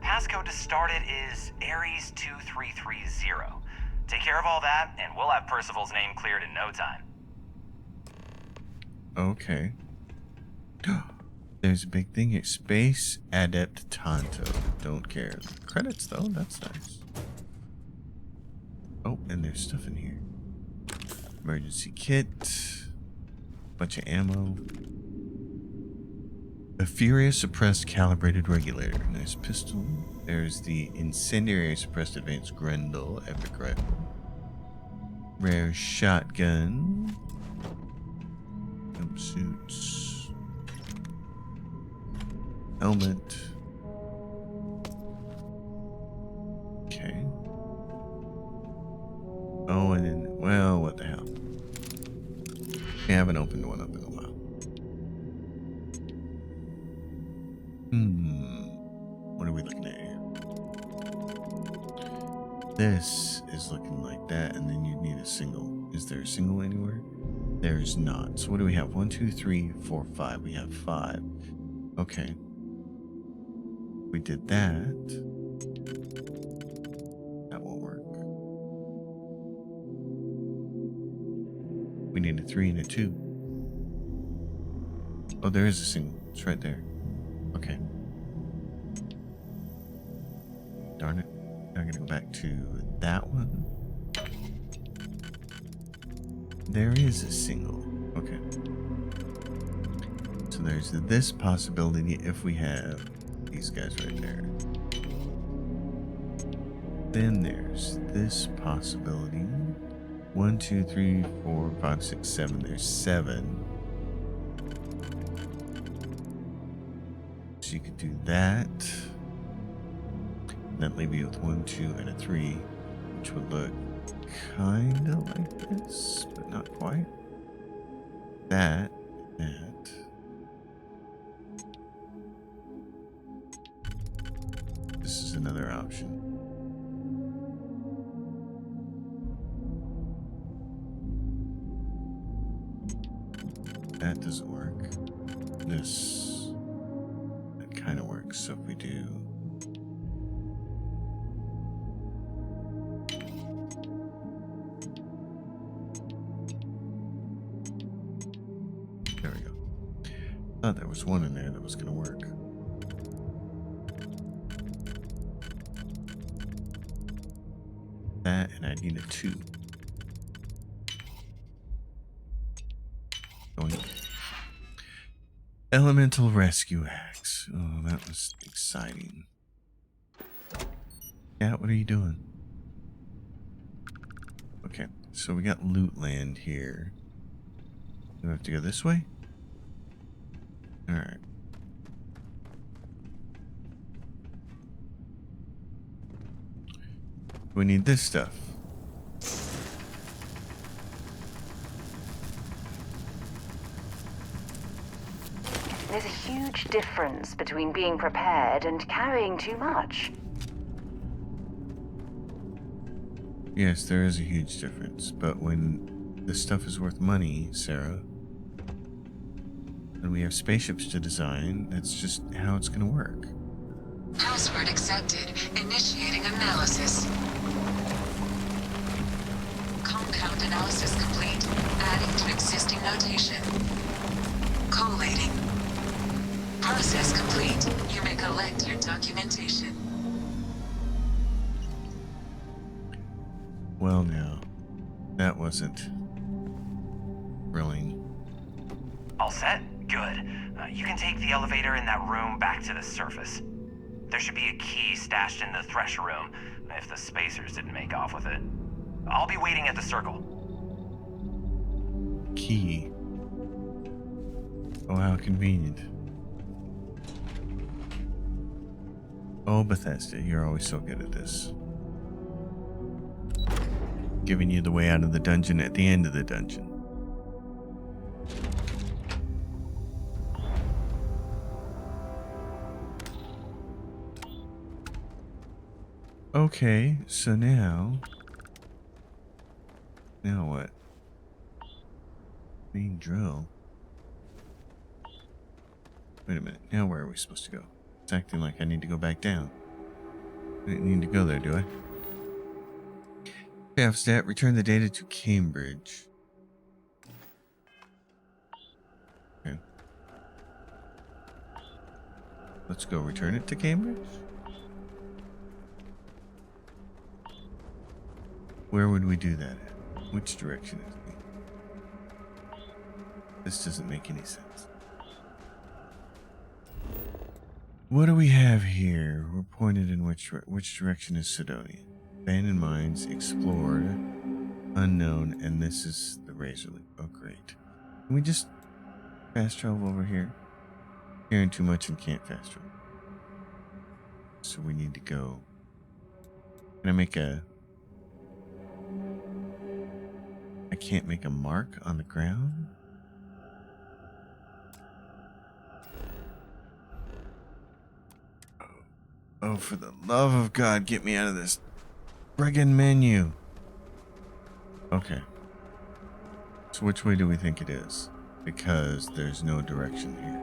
Passcode to start it is Ares 2330. Take care of all that, and we'll have Percival's name cleared in no time. Okay. There's a big thing here. Space Adept Tonto. Don't care. Credits, though. That's nice. Oh, and there's stuff in here. Emergency kit. Bunch of ammo. A Furious Suppressed Calibrated Regulator. Nice pistol. There's the Incendiary Suppressed Advanced Grendel. Epic rifle. Rare shotgun. Jumpsuits. Helmet. Okay. Oh, and then, well, what the hell? I haven't opened one up in a while. What are we looking at here? This is looking like that, and then you'd need a single. Is there a single anywhere? There's not. So what do we have? 1, 2, 3, 4, 5. We have 5. Okay. We did that. That won't work. We need a 3 and a 2. Oh, there is a single. It's right there. Okay. darn it. I'm gonna go back to that one. There is a single. Okay. So there's this possibility if we have these guys right there. Then there's this possibility. 1, 2, 3, 4, 5, 6, 7. There's 7. So you could do that. And that leave you with 1, 2, and a 3, which would look kind of like this, but not quite. That. This is another option. That doesn't work. This, that kind of works. So if we do there we go. Thought there was one in there that was going to work. That, and I need a 2. Going. Elemental Rescue Axe. Oh, that was exciting. Cat, what are you doing? Okay, so we got loot land here. Do we have to go this way? Alright. We need this stuff. There's a huge difference between being prepared and carrying too much. Yes, there is a huge difference, but when this stuff is worth money, Sarah, and we have spaceships to design, that's just how it's going to work. Password accepted. Initiating analysis. Compound analysis complete. Adding to existing notation. Collating. Process complete. You may collect your documentation. Well, now, that wasn't thrilling. All set? Good. You can take the elevator in that room back to the surface. There should be a key stashed in the thresher room, if the spacers didn't make off with it. I'll be waiting at the circle. Key. Oh, how convenient. Oh, Bethesda, you're always so good at this. Giving you the way out of the dungeon at the end of the dungeon. Okay, so now what? Main drill. Wait a minute, now where are we supposed to go? It's acting like I need to go back down. I didn't need to go there, do I? Okay, stat, return the data to Cambridge. Okay. Let's go return it to Cambridge. Where would we do that at? Which direction is it? This doesn't make any sense. What do we have here? We're pointed in which direction is Sidonia? Abandoned mines, explored, unknown, and this is the Razor Leaf. Oh, great. Can we just fast travel over here? Hearing too much and can't fast travel. So we need to go. Can I make a... I can't make a mark on the ground? Oh, for the love of God, get me out of this friggin' menu. Okay. So which way do we think it is? Because there's no direction here.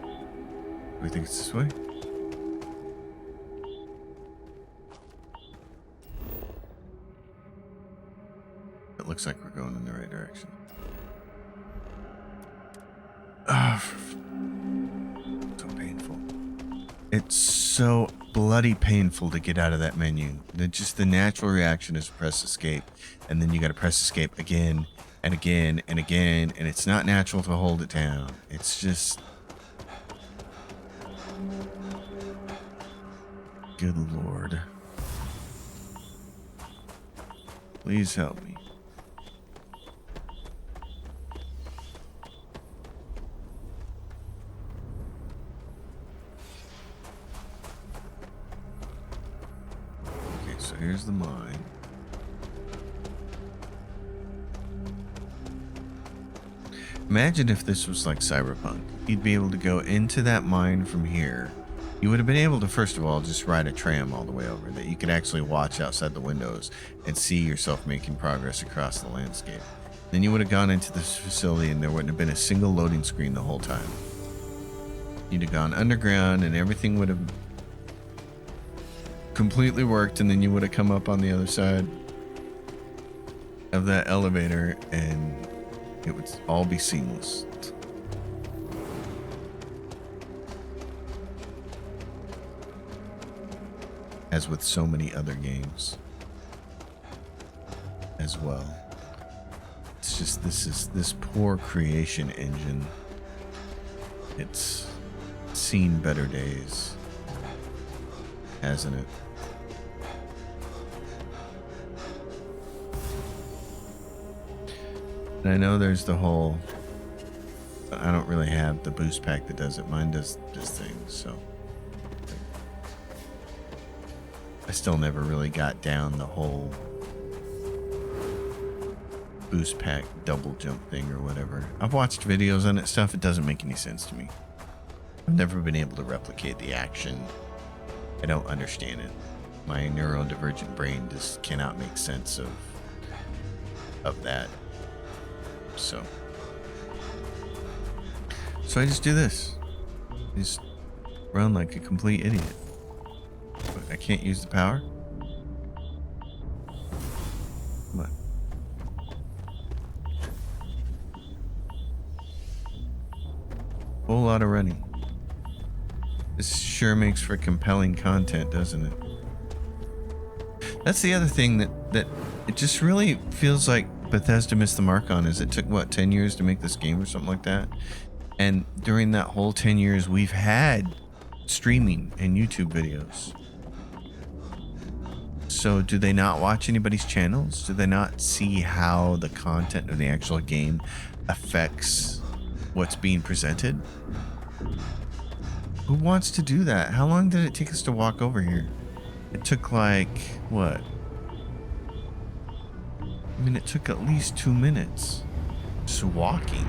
Do we think it's this way? It looks like we're going in the right direction. Ah, so painful. It's so bloody painful to get out of that menu. Just the natural reaction is press escape, and then you got to press escape again and again and again, and it's not natural to hold it down. It's just... Good Lord. Please help me. Okay, so here's the mine. Imagine if this was like Cyberpunk. You'd be able to go into that mine from here. You would have been able to, first of all, just ride a tram all the way over, that you could actually watch outside the windows and see yourself making progress across the landscape. Then you would have gone into this facility and there wouldn't have been a single loading screen the whole time. You'd have gone underground and everything would have completely worked, and then you would have come up on the other side of that elevator and it would all be seamless. As with so many other games as well. It's just this poor creation engine. It's seen better days, hasn't it? And I know there's the whole, but I don't really have the boost pack that does it. Mine does things, so I still never really got down the whole boost pack double jump thing or whatever. I've watched videos on it stuff. It doesn't make any sense to me. I've never been able to replicate the action. I don't understand it. My neurodivergent brain just cannot make sense of that. So I just do this. I just run like a complete idiot. I can't use the power? Come on. Whole lot of running. This sure makes for compelling content, doesn't it? That's the other thing that it just really feels like Bethesda missed the mark on, is it took, what, 10 years to make this game or something like that? And during that whole 10 years, we've had streaming and YouTube videos. So do they not watch anybody's channels? Do they not see how the content of the actual game affects what's being presented? Who wants to do that? How long did it take us to walk over here? It took like, what? I mean, it took at least 2 minutes just walking.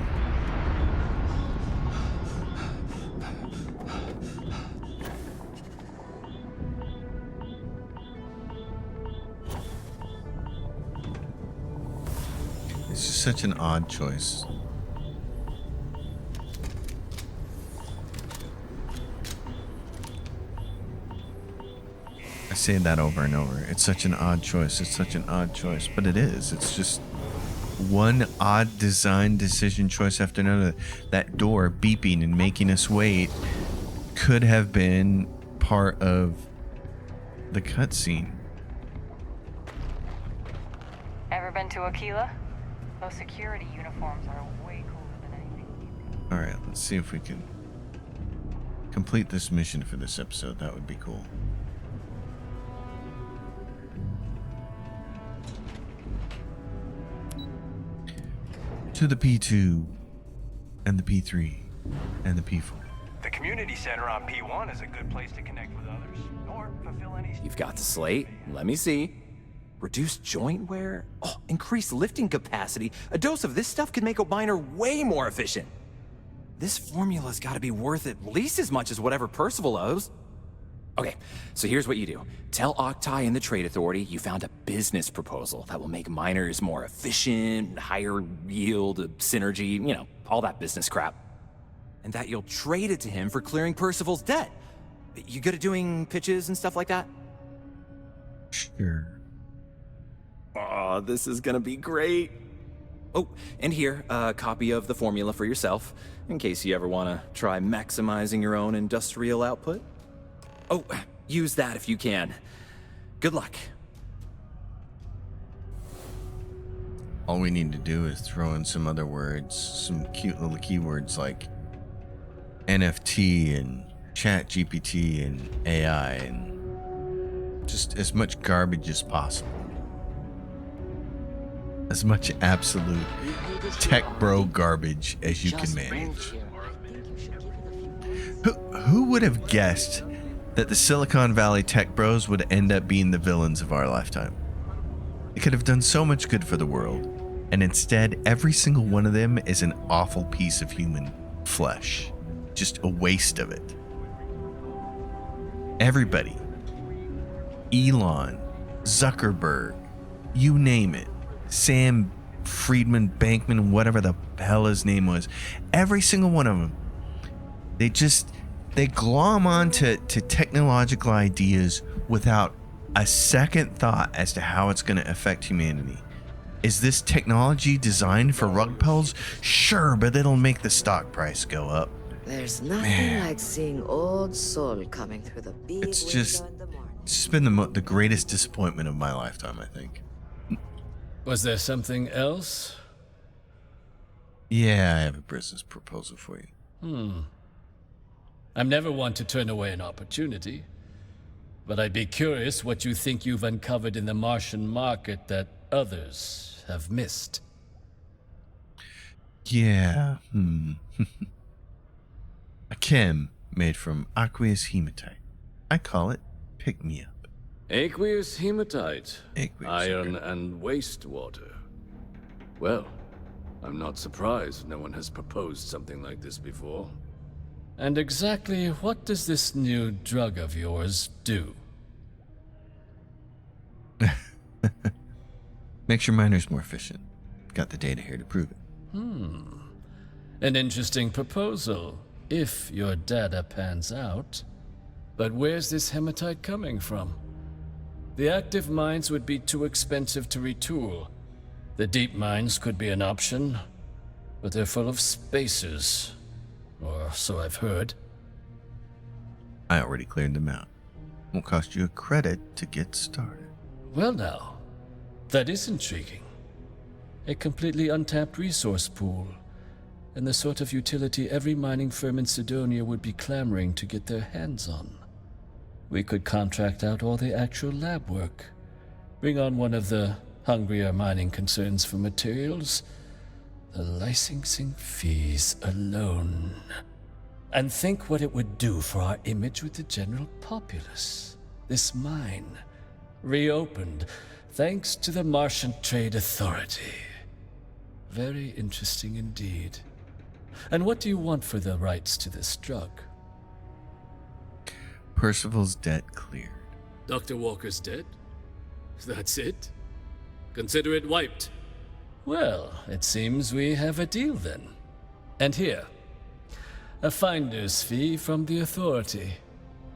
It's just such an odd choice. I say that over and over. It's such an odd choice. It's such an odd choice. But it is. It's just one odd design decision choice after another. That door beeping and making us wait could have been part of the cutscene. Ever been to Aquila? Those security uniforms are way cooler than anything. Alright, let's see if we can complete this mission for this episode. That would be cool. To the P2 and the P3 and the P4. The community center on P1 is a good place to connect with others or fulfill any... You've got the slate. Let me see. Reduced joint wear? Oh, increased lifting capacity. A dose of this stuff could make a miner way more efficient. This formula's gotta be worth at least as much as whatever Percival owes. Okay, so here's what you do. Tell Octai and the Trade Authority you found a business proposal that will make miners more efficient, higher yield, synergy, you know, all that business crap. And that you'll trade it to him for clearing Percival's debt. You good at doing pitches and stuff like that? Sure. Oh, this is gonna be great. Oh, and here, a copy of the formula for yourself, in case you ever want to try maximizing your own industrial output. Oh, Use that if you can. Good luck. All we need to do is throw in some other words, some cute little keywords like NFT and Chat GPT and AI and just as much garbage as possible. As much absolute tech bro garbage as you can manage. Who would have guessed that the Silicon Valley tech bros would end up being the villains of our lifetime? They could have done so much good for the world, and instead every single one of them is an awful piece of human flesh. Just a waste of it. Everybody. Elon, Zuckerberg, you name it. Sam Friedman, Bankman, whatever the hell his name was. Every single one of them. They glom onto technological ideas without a second thought as to how it's going to affect humanity. Is this technology designed for rug pulls? Sure, but it'll make the stock price go up. There's nothing like seeing old Sol coming through the big It's window just, in the morning. it's just been the greatest disappointment of my lifetime, I think. Was there something else? Yeah, I have a business proposal for you. I'm never one to turn away an opportunity, but I'd be curious what you think you've uncovered in the Martian market that others have missed. Yeah, A chem made from aqueous hematite. I call it Pick Me Up. Aqueous hematite, Aqueous, iron and wastewater. Well, I'm not surprised no one has proposed something like this before. And exactly what does this new drug of yours do? Makes your miners more efficient. Got the data here to prove it. An interesting proposal, if your data pans out. But where's this hematite coming from? The active mines would be too expensive to retool. The deep mines could be an option, but they're full of spacers. Or so I've heard. I already cleared them out. Won't cost you a credit to get started. Well now, that is intriguing. A completely untapped resource pool, and the sort of utility every mining firm in Sidonia would be clamoring to get their hands on. We could contract out all the actual lab work, bring on one of the hungrier mining concerns for materials, the licensing fees alone. And think what it would do for our image with the general populace. This mine, reopened thanks to the Martian Trade Authority. Very interesting indeed. And what do you want for the rights to this drug? Percival's debt cleared. Dr. Walker's dead? That's it? Consider it wiped. Well, it seems we have a deal then. And here, a finder's fee from the Authority.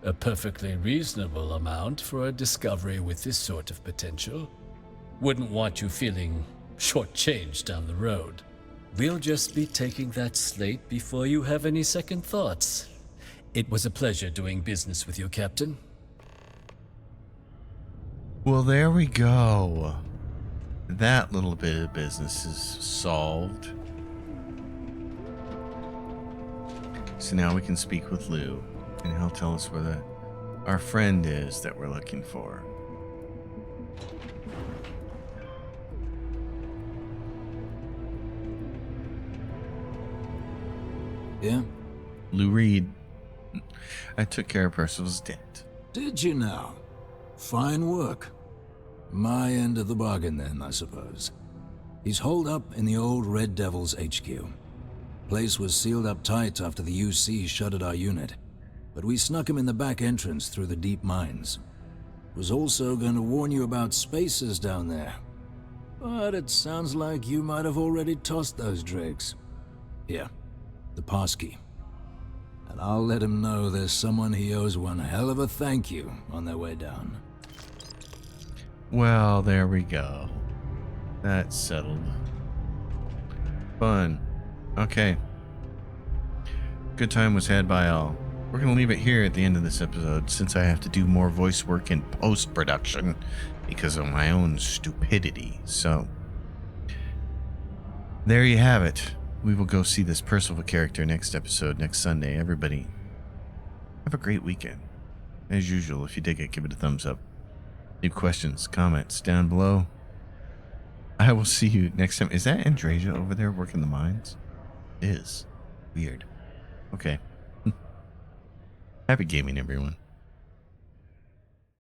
A perfectly reasonable amount for a discovery with this sort of potential. Wouldn't want you feeling shortchanged down the road. We'll just be taking that slate before you have any second thoughts. It was a pleasure doing business with you, Captain. Well, there we go. That little bit of business is solved. So now we can speak with Lou, and he'll tell us where our friend is that we're looking for. Yeah? Lou Reed. I took care of Percival's debt. Did you now? Fine work. My end of the bargain then, I suppose. He's holed up in the old Red Devil's HQ. Place was sealed up tight after the UC shuttered our unit, but we snuck him in the back entrance through the deep mines. Was also going to warn you about spacers down there. But it sounds like you might have already tossed those drakes. Here, the passkey. And I'll let him know there's someone he owes one hell of a thank you on their way down. Well, there we go. That's settled. Fun. Okay. Good time was had by all. we're going to leave it here at the end of this episode since I have to do more voice work in post-production because of my own stupidity. So, there you have it. We will go see this Percival character next episode, next Sunday. Everybody, have a great weekend. As usual, if you dig it, give it a thumbs up. Leave questions, comments down below. I will see you next time. Is that Andrasia over there working the mines? It is. Weird. Okay. Happy gaming, everyone.